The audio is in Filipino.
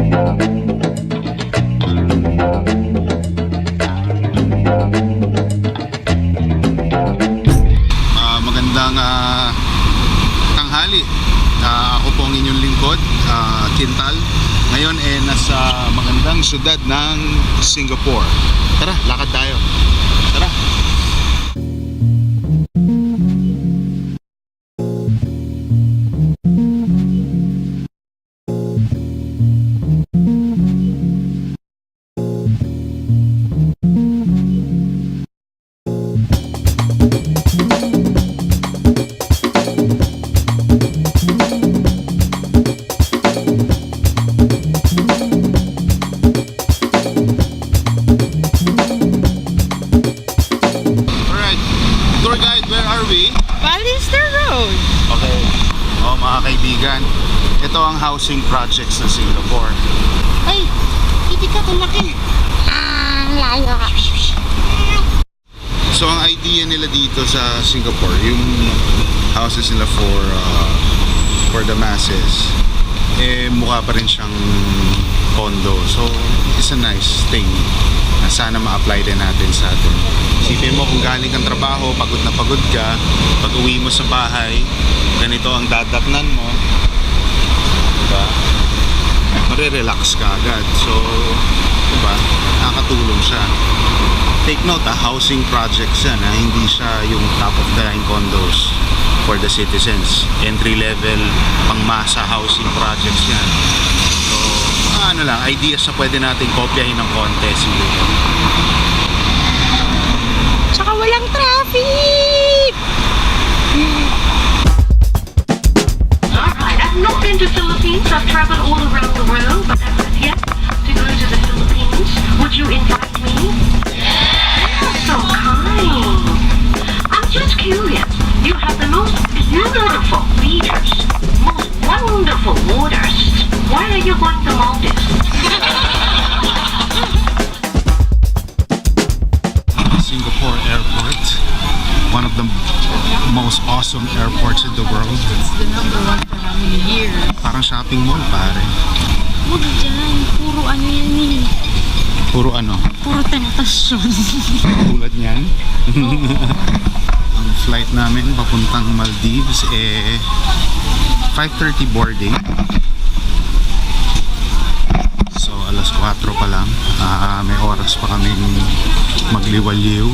Magandang tanghali. Ako po ang inyong lingkod, Quintal. Ngayon nasa magandang syudad ng Singapore. Tara, lakad tayo. Tara. Ballister Road. Okay. Mga kaibigan, ito ang housing projects ng Singapore. Ay, hindi ka tumaki. Layo ka. So ang idea nila dito sa Singapore, yung houses nila for the masses, mukha pa rin siyang condo. So it's a nice thing na sana ma-apply din natin sa atin. Isipin mo kung galing kang trabaho, pagod na pagod ka, pag uwi mo sa bahay, ganito ang dadatnan mo, diba? Mare-relax ka agad. So, diba? Nakakatulong siya. Take note, housing projects yan, hindi siya yung top of the line condos for the citizens. Entry level, pangmasa housing projects yan. So, ano lang, ideas na pwede natin kopyahin ng konti siguro. Tsaka walang traffic! Alright, I've not been to Philippines. I've traveled all around the world, but I've yet to go to the Philippines. Would you invite me? So kind. I'm just curious. You have the most beautiful beaches, most wonderful waters. Why are you going to Maldives? Singapore Airport, one of the most awesome airports in the world. It's the number one for how many years? Parang shopping mall, pare. Huwag dyan. Puro ano yan eh. Puro ano? Puro tentasyon. Tulad niyan. Ang flight namin papuntang Maldives 5:30 boarding. So alas 4 pa lang. May oras pa kaming magliwaliw.